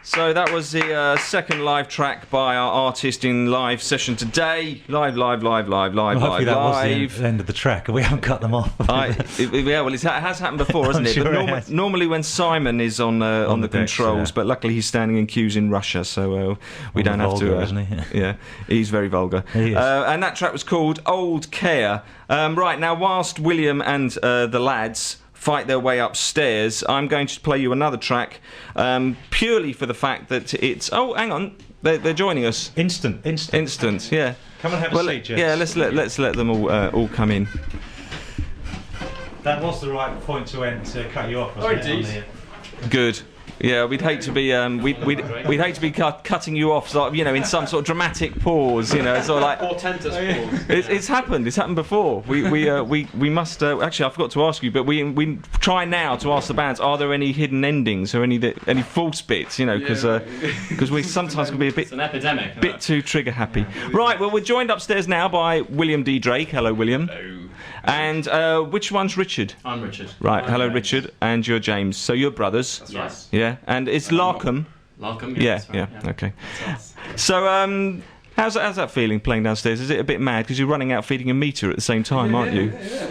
So that was the second live track by our artist in live session today. Live. Hopefully that was the end of the track. We haven't cut them off. It has happened before, hasn't it? Sure But normally when Simon is on the controls, but luckily he's standing in queues in Russia, so we don't have vulgar, to. Isn't he? Yeah, he's very vulgar. He is. And that track was called Old Care. Right, now whilst William and the lads fight their way upstairs, I'm going to play you another track, purely for the fact that it's... Oh, hang on, they're joining us. Instant. Yeah. Come and have a seat, Jess. Yeah, let's let them all come in. That was the right point to end to cut you off, wasn't it? Good. Yeah, we'd hate to be we'd hate to be cutting you off, sort of, in some sort of dramatic pause, sort of like portentous pause. It's happened before. We must actually I forgot to ask you, but we try now to ask the bands, are there any hidden endings or any false bits, because we sometimes can be a bit It's an epidemic. bit too trigger happy. Right, well, we're joined upstairs now by William D. Drake. Hello, William. Hello. And which one's Richard? I'm Richard. Right, hello, James. Richard, and you're James. So you're brothers. That's right. Yeah, and it's Larcombe. Larcombe, Yeah, that's right, yeah, okay. That's us. So, how's that feeling playing downstairs? Is it a bit mad because you're running out feeding a meter at the same time, aren't you? Yeah.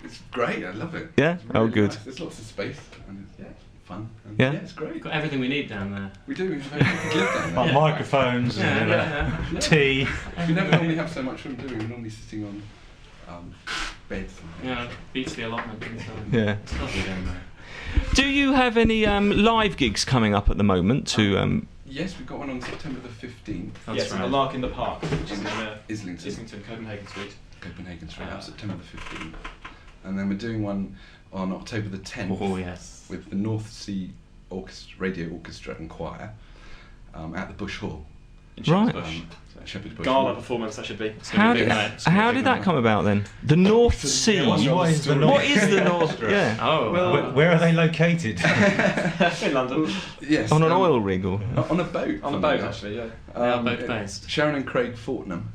It's great. I love it. Yeah? It's really Oh, good. nice. There's lots of space and it's fun. And Yeah? it's great. We've got everything we need down there. We do. We live down there. Like microphones and tea. We never normally have so much room, do we? We're normally sitting on beds. Yeah, beats the allotment. Yeah. It's lovely down there. Do you have any live gigs coming up at the moment to... Yes, we've got one on September the 15th. That's Yes, right. in the Lark in the Park, which is in Islington, Islington, Copenhagen Street. Copenhagen Street, September the 15th. And then we're doing one on October the 10th Oh, yes. with the North Sea Radio Orchestra and Choir at the Bush Hall. In Right. Shepherd's Bush. Shepherd's Bush. Gala performance, that should be. It's How gonna be did, a big night. It's gonna how be a did big that night. come about then? The North Sea? What is the North? What is the North? Yeah. Oh, Well, Where are they located? in London. Yes. On an oil rig or... On a boat. On the funnily boat, enough. actually, yeah. They are boat based. Sharon and Craig Fortnum,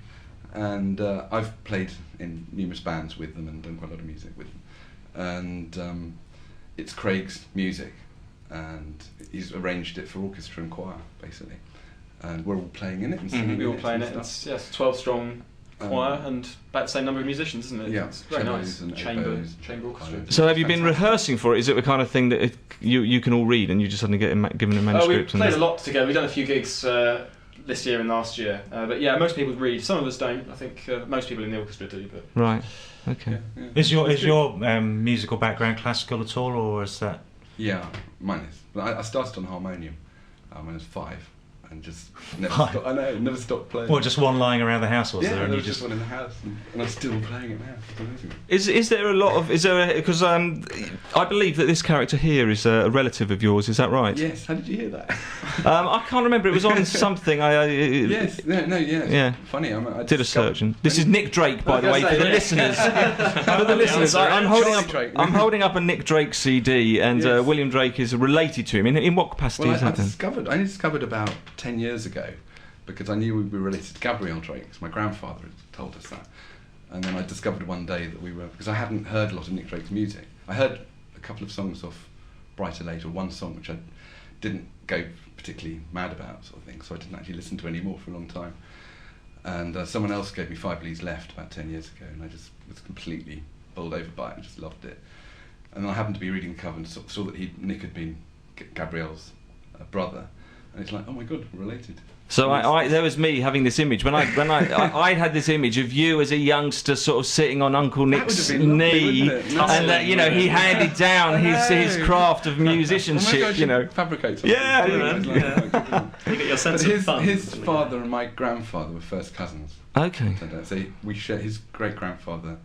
and I've played in numerous bands with them and done quite a lot of music with them. And it's Craig's music, and he's arranged it for orchestra and choir, basically. And we're all playing in it and singing. We're all in playing it. and It's stuff. 12 strong choir and about the same number of musicians, isn't it? Yeah, It's very cellos nice. and Chamber oboes, orchestra. So have you been rehearsing for it? Is it the kind of thing that you can all read and you just suddenly get given a We manuscript? played a lot together. We've done a few gigs this year and last year. But yeah, most people read. Some of us don't. I think most people in the orchestra do. But Right, okay. Yeah. Is your musical background classical at all, or is that? Yeah, mine is. But I started on harmonium when I was 5, and just never Five? stopped. I know, never stopped playing. Or just one lying around the house, was yeah, there? there And you was just one in the house, and I'm still playing it now. It's amazing. Is there a lot of... Because I believe that this character here is a relative of yours, is that right? Yes, how did you hear that? I can't remember, it was on something. Yes, Yeah. Funny, I Did a search. And this is Nick Drake, by the way, for the listeners. For the listeners, I'm holding up a Nick Drake CD, and Yes. William Drake is related to him. In what capacity Well, is I that then? discovered about 10 years ago, because I knew we were related to Gabriel Drake, because my grandfather had told us that. And then I discovered one day that we were, because I hadn't heard a lot of Nick Drake's music. I heard a couple of songs off Brighter Late, or one song which I didn't go particularly mad about, sort of thing, so I didn't actually listen to any more for a long time. And someone else gave me 5 Leaves Left about 10 years ago, and I just was completely bowled over by it and just loved it. And then I happened to be reading the cover and saw that Nick had been Gabriel's brother, and it's like, oh my god, we're related. So there was me having this image when I had this image of you as a youngster, sort of sitting on Uncle Nick's That would have been lovely, knee, wouldn't it? and that he handed down his craft of musicianship. Oh my God, fabricate something. Yeah, You get your sense of fun. His father and my grandfather were first cousins. Okay. So we share his great grandfather.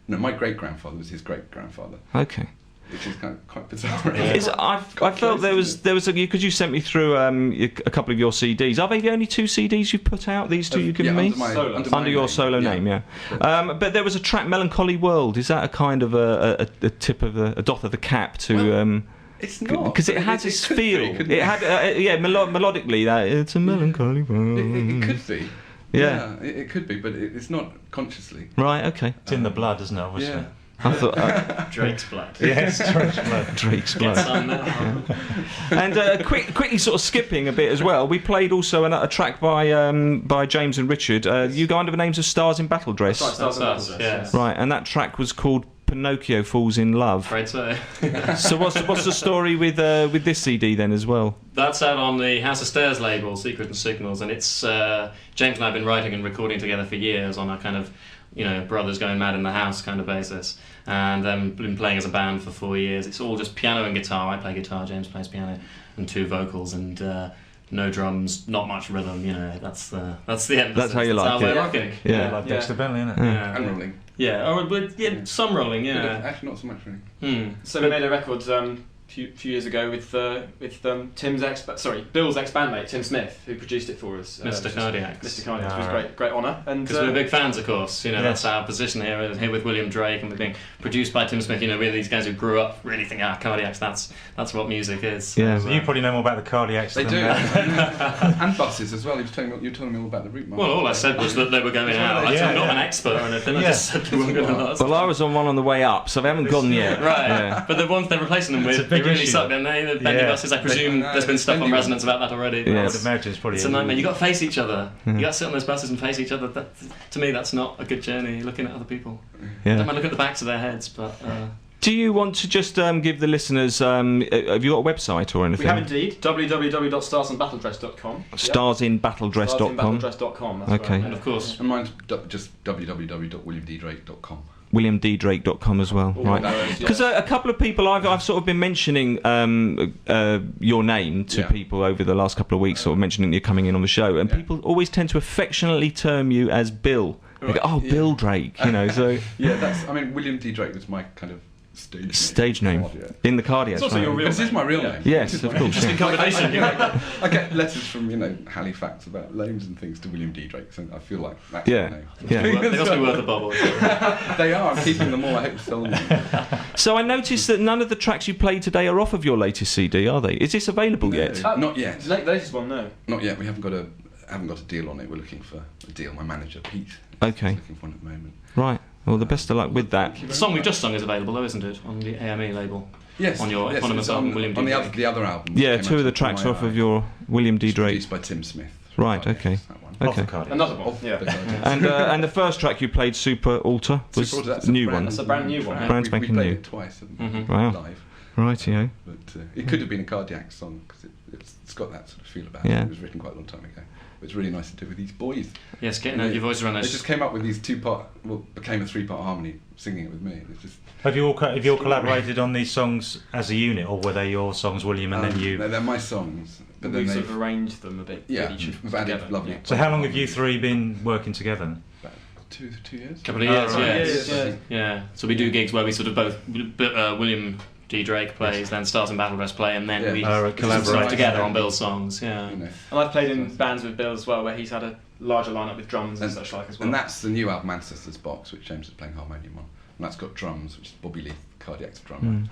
No, my great grandfather was his great grandfather, Okay. which is kind of quite bizarre. I felt there was because you sent me through a couple of your CDs. Are they the only 2 CDs you've put out? These 2 you've given me under your solo name, yeah. But there was a track, Melancholy World. Is that a kind of a tip of a doff of the cap to? It's not, because it has this feel. It had melodically that it's a melancholy world. It could be. Yeah. It could be, but it's not consciously. Right. Okay. It's in the blood, isn't it? Obviously. Yeah. I thought Drake's blood. Yes, Drake's blood. Drake's Get blood. some now. And quickly sort of skipping a bit as well, we played also a track by James and Richard. You go under the names of Stars in Battle Dress. Right, Stars in That's Battle us, Dress, yeah. Right, and that track was called Pinocchio Falls in Love. Afraid so. So what's the story with this CD then as well? That's out on the House of Stairs label, Secret and Signals, and it's James and I have been writing and recording together for years on a kind of, brothers going mad in the house kind of basis, and been playing as a band for 4 years. It's all just piano and guitar. I play guitar, James plays piano, and 2 vocals, and no drums, not much rhythm. That's the emphasis. That's how you like That's how it. we're rocking. Yeah. Like Dexter Bentley, isn't it? Yeah. And rolling. Yeah, some rolling. Bit of- Yeah. Actually, not so much really. So we made a record few years ago with Bill's ex-bandmate Tim Smith, who produced it for us. Mr. Cardiacs. Mr. Cardiacs, Ah, was right. great honour. And Because we're big fans, of course. That's Yes. our position here with William Drake, and we're being produced by Tim Smith. We're these guys who grew up really thinking, Cardiacs, that's what music is. Yeah. So you probably know more about the Cardiacs They than do. that. And buses as well. You were telling me all about the route march. Well, all I said was that they were going out. Yeah, I'm not yeah. an expert or anything. I Yeah. just said they weren't going to last. Well, I was on one on the way up, so they haven't gone yet. Right, Yeah. but the ones they're replacing them It's a with, they big really issue. suck, don't they? The bendy Yeah. buses, I presume No, there's been stuff on bendy Resonance about that already. I Yes. would imagine it's probably It's a nightmare. You've got to face each other. Yeah. You got to sit on those buses and face each other. To me, that's not a good journey, looking at other people. Yeah. Don't mind look at the backs of their heads, but... Do you want to just give the listeners? Have you got a website or anything? we have indeed www.starsinbattledress.com. Starsinbattledress.com. Starsinbattledress.com. That's Okay. and of course... And mine's just www.williamddrake.com. WilliamDdrake.com as well, All right? one word, yeah. Because a couple of people I've sort of been mentioning your name to Yeah. people over the last couple of weeks, sort of mentioning you're coming in on the show, and Yeah. people always tend to affectionately term you as Bill. They go, Right, "Oh, yeah. Bill Drake," so Yeah, William D. Drake was my kind of stage name God, yeah. in the Cardiacs. It's also right? your real This is my real Yeah. name. Yes, This is of my- course. Interesting combination. I get letters from Halifax about loans and things to William D. Drake, so I feel like that's Yeah. my name. Yeah. They must be worth a bubble. They are. I'm keeping them all. I hope to sell them. So I noticed that none of the tracks you played today are off of your latest CD, are they? Is this available yet? Not yet. The latest one, no. Not yet. We haven't got a deal on it. We're looking for a deal. My manager Pete Okay. is looking for one at the moment. Right. Well, the best of luck with that. The song we've just sung is available, though, isn't it? On the AME label. Yes. On your yes, eponymous it's album, William D. on Drake. the other album. Yeah, that came 2 out of the on tracks my off of eye. your William D. It's Drake. produced by Tim Smith. Right, Cardiacs, okay. that one. Off Okay. the Cardiacs. Another one. Of Yeah. the Cardiacs. And the first track you played, Super Altar, was Super Altar, that's a new brand- one. That's a brand new one. Brand We spanking played new. it twice Mhm. Wow. live, Rightio. but it could have been a Cardiac song because it's got that sort of feel about Yeah. it. It was written quite a long time ago. But it's really nice to do with these boys. Yes, getting out your voice around They those. just came up with these became a 3-part harmony, singing it with me. It's just Have you all collaborated on these songs as a unit, or were they your songs, William, and then you? No, they're my songs, but We then sort they've of arranged them a bit. yeah, each we've added together. lovely. Yeah. So how long have you three been working together? About 2 years. Couple of years, Oh, right. yes. Yeah. Yeah. So we do gigs where we sort of both William D. Drake plays, then Stars in Battle Dress play, and then Yeah. we Collaborate. sort of together on Bill's songs. Yeah. You know. And I've played in bands with Bill as well, where he's had a larger lineup with drums and such like as well. And that's the new album Ancestors box, which James is playing harmonium on. And that's got drums, which is Bobby Lee, Cardiac's drummer.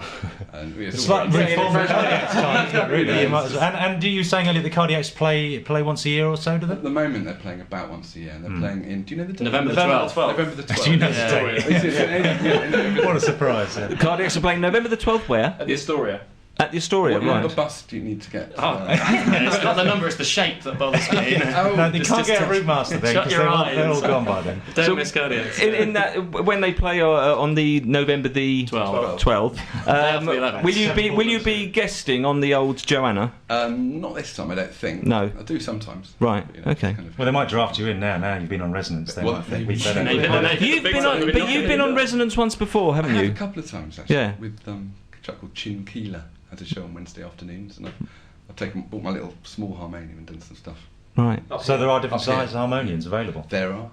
And It's like reform the Cardiacs time, isn't it, really? You might as well. And do you saying earlier the Cardiacs play once a year or so, do At they? the moment, they're playing about once a year. And they're playing in. Do you know the date? November the 12th. November the 12th. Do you know Yeah. the story? What a surprise! Yeah. Cardiacs are playing November the 12th where? At the Astoria. At the Astoria, What right. number bus do you need to get? Oh, yeah, it's not the number, it's the shape that bothers me. Oh, No, they Just- can't just- get a route master then Shut because your they're all eyes. gone by then. Don't So- miss Cardiacs. In that, when they play on the November the 12. 12th, after the 11th. will you be guesting on the old Joanna? Not this time, I don't think. No. I do sometimes. Right, But, okay. kind of- Well, they might draft you in now. Now you've been on Resonance, then Well, I think we Maybe- better. maybe- You've big been time, on, we're but not you've gonna been do on that. Resonance once before, I haven't have you? a couple of times actually. Yeah. With a chap called Chin Keeler. Had a show on Wednesday afternoons, and I've bought my little small harmonium and done some stuff. Right. So there are different Up here. size harmoniums available. There are.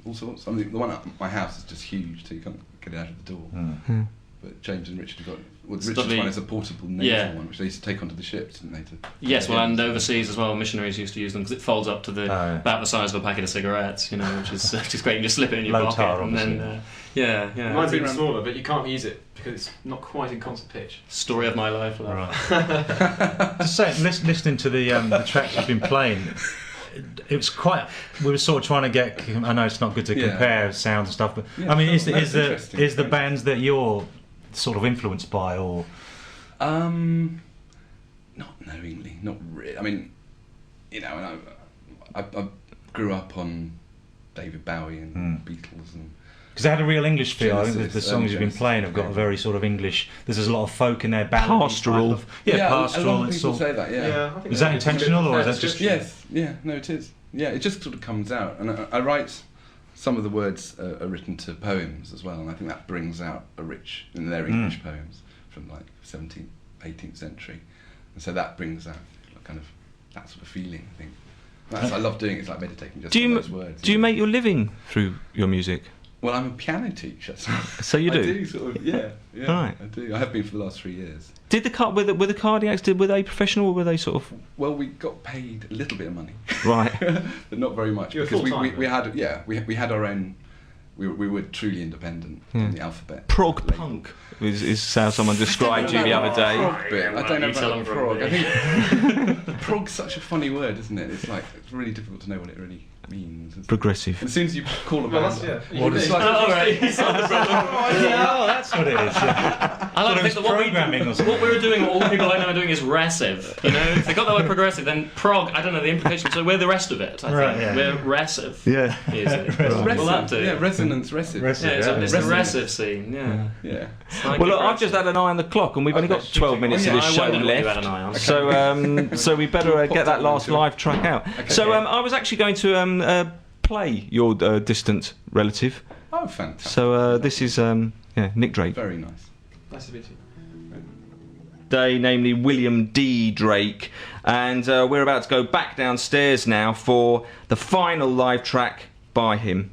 All sorts. I mean, the one at my house is just huge, so you can't get it out of the door. Mm. But James and Richard have got. Well, It's Richard's lovely. one is a portable nasal Yeah. one, which they used to take onto the ships, didn't they? Yes, well, and overseas as well, missionaries used to use them because it folds up to the Oh, yeah. about the size of a packet of cigarettes, which is great. You can just slip it in your Low pocket, tar, and then obviously. yeah. Mine's even around- smaller, but you can't use it because it's not quite in concert pitch. Story of my life. Love. Right. Just saying, listening to the tracks you've been playing, it was quite. We were sort of trying to get. I know it's not good to Yeah. compare sounds and stuff, but Yeah, I mean, sure. That's interesting. is the bands that you're sort of influenced by, or Not knowingly, not really. I mean, you know, and I grew up on David Bowie and Beatles and. because they had a real English feel. I think Genesis, the songs you've been Genesis, playing have got a very sort of English. There's a lot of folk in there, ballad, Pastoral. pastoral. a lot of it's people sort say that. Yeah. I think Is that it's a bit intentional, or is that fair just- description. Yes. Yeah. No, it is. Yeah, it just sort of comes out, and I write. Some of the words are written to poems as well, and I think that brings out a rich, in their English poems from like 17th, 18th century, and so that brings out kind of that sort of feeling. I think I love doing it. It's like meditating just on those words. Do you make your living through your music? Well, I'm a piano teacher, So you do? I do sort of, yeah, Right. I do. I have been for the last 3 years. Did were the Cardiacs? Were they professional, or were they sort of Well, we got paid a little bit of money, right? but not very much, You were because full-time, we had we had our own. We were truly independent in the alphabet. Prog label. punk is how someone described you the other day. Prog bit. I don't know You tell about them prog. from I think prog's such a funny word, isn't it? It's like it's really difficult to know what it really means. Progressive. And as soon as you call a Well, band, that's, yeah. What You is- do. Oh, right. Oh, that's what it is. Yeah. I like to think that what programming or we, something. what we were doing, what all the people I know are doing is recive. You know, if they got the word progressive, then prog, I don't know the implication, so we're the rest of it, I think. Right, yeah. We're recive. Yeah. Music. Right. Will that do? yeah, resonance, recive. Recive. Yeah, it's Yeah. the recive scene, yeah. Yeah. Like Well, it look, I've just had an eye on the clock, and we've only got Okay. 12 minutes of Oh, this yeah, show I wondered what you had left. an eye on. So we better Popped get that up last into it. live track out. So I was actually going to play your distant relative. Oh, fantastic. So this is Nick Drake. Very nice. Nice to meet you. Day, namely William D. Drake, and we're about to go back downstairs now for the final live track by him.